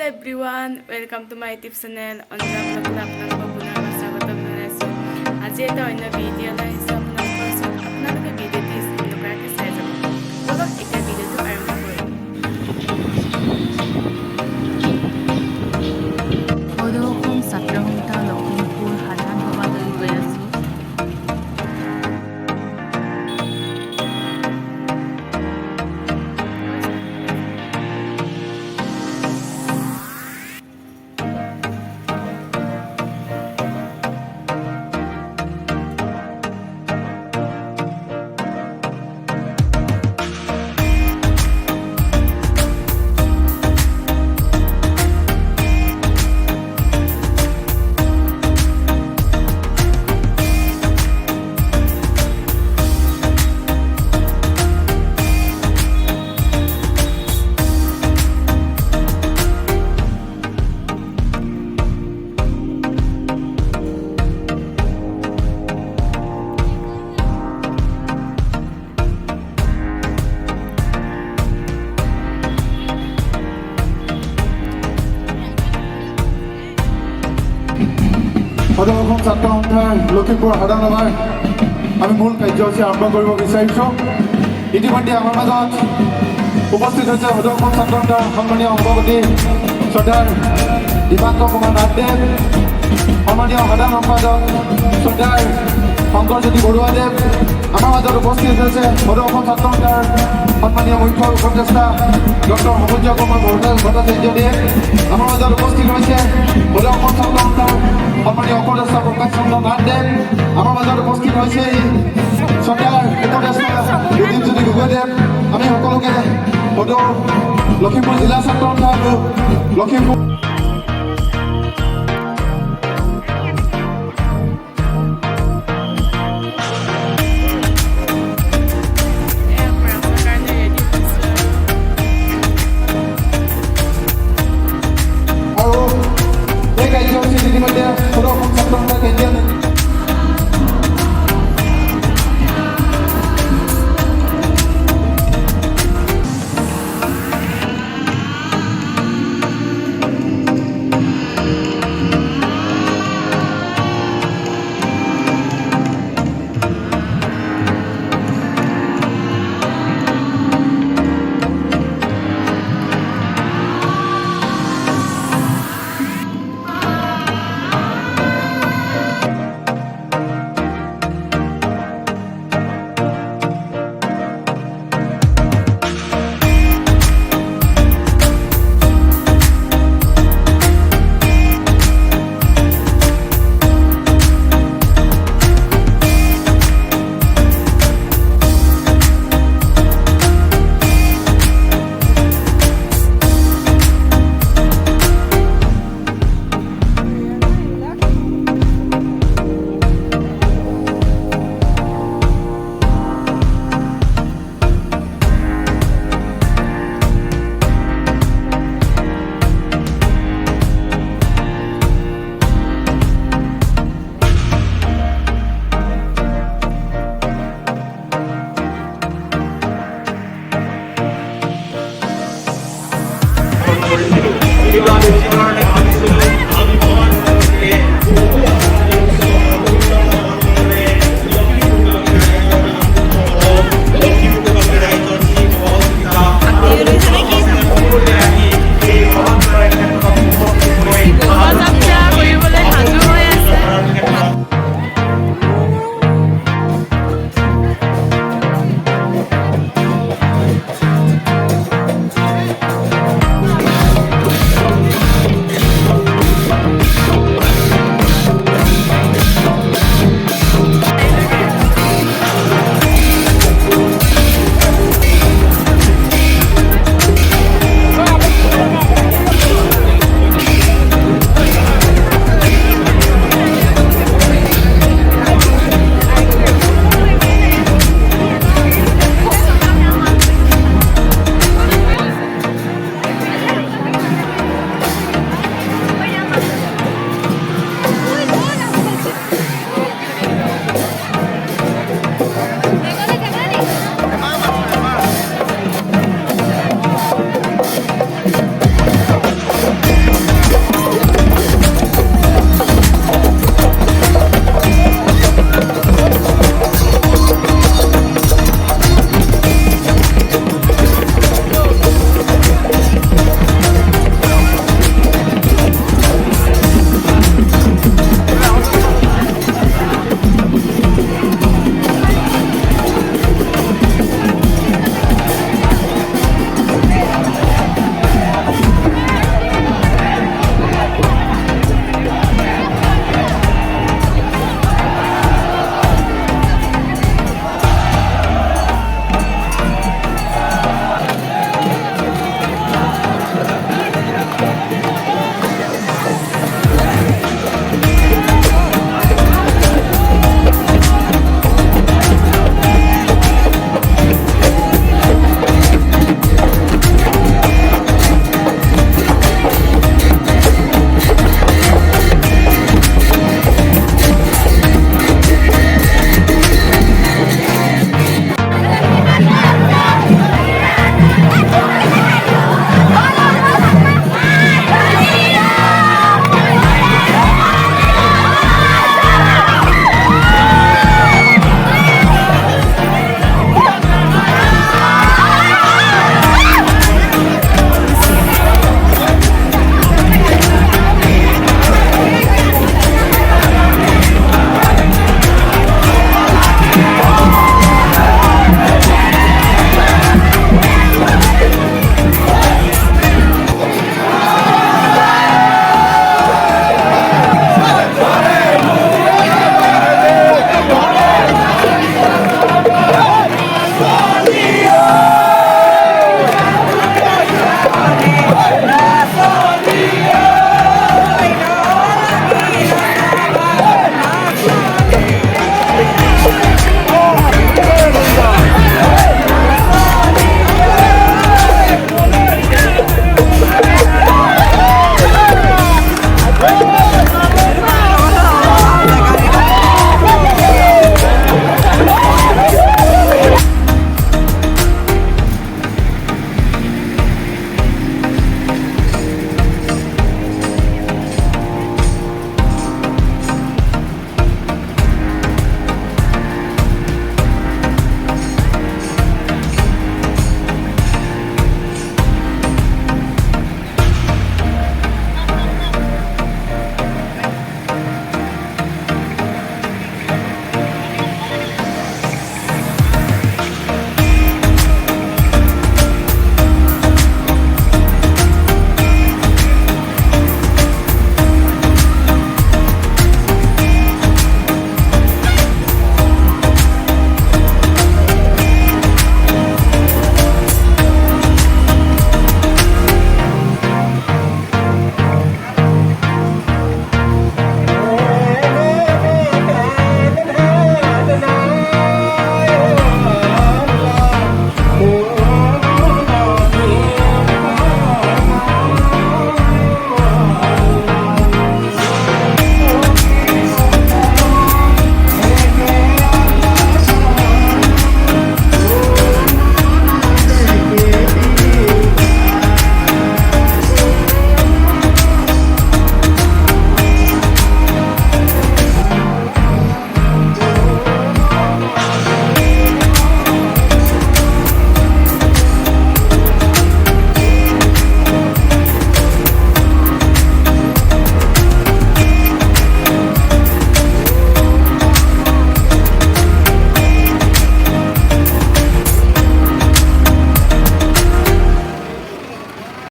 Hello everyone, welcome to my YouTube channel. Anjana ব্লগত আপোনালোকক পুনৰ স্বাগতম জনাইছোঁ। আজি এটা অন্য ভিডিঅ' লৈ আহিছোঁ আপোনালোকৰ ওচৰত। আপোনালোকে ভিডিঅ'টি স্কিপ নকৰাকৈ চাই যাব। বলক এতিয়া ভিডিঅ'টো আৰম্ভ কৰোঁ। সদৌ অসম ছাত্ৰ সন্থা লখিমপুৰ সাধাৰণ সভালৈ গৈ আছোঁ। সদৌ অসম ছাত্ৰ সন্থাৰ লখিমপুৰ সাধাৰণ সভাৰ আমি মূল কাৰ্যসূচী আৰম্ভ কৰিব বিচাৰিছোঁ। ইতিমধ্যে আমাৰ মাজত উপস্থিত হৈছে সদৌ অসম ছাত্ৰ সন্থাৰ সন্মানীয় সভাপতি শ্ৰদ্ধাৰ দীপাংকৰ কুমাৰ নাথদেৱ, সন্মানীয় সাধাৰণ সম্পাদক শ্ৰদ্ধাৰ শংকৰজ্যোতি বৰুৱাদেৱ। আমাৰ মাজত উপস্থিত হৈছে সদৌ অসম ছাত্ৰ সন্থাৰ সন্মানীয় মুখ্য উপদেষ্টা ডক্টৰ সূৰ্য কুমাৰ ভট্টাচাৰ্যদেৱ। আমাৰ মাজত উপস্থিত হৈছে সদৌ অসম ছাত্ৰ সন্থাৰ সন্মানীয় উপদেষ্টা প্ৰকাশ চন্দ্ৰ নাথদেৱ। আমাৰ মাজত উপস্থিত হৈছে চৰকাৰ উপদেষ্টা জ্যোতি গগৈদেৱ। আমি সকলোকে সদৌ লখিমপুৰ জিলা ছাত্ৰ সন্থা আৰু লখিমপুৰ আৰু এই কাৰ্যসূচীত ইতিমধ্যে সদৌ অসম ছাত্ৰ সন্থাৰ কেন্দ্ৰীয় Ibrahim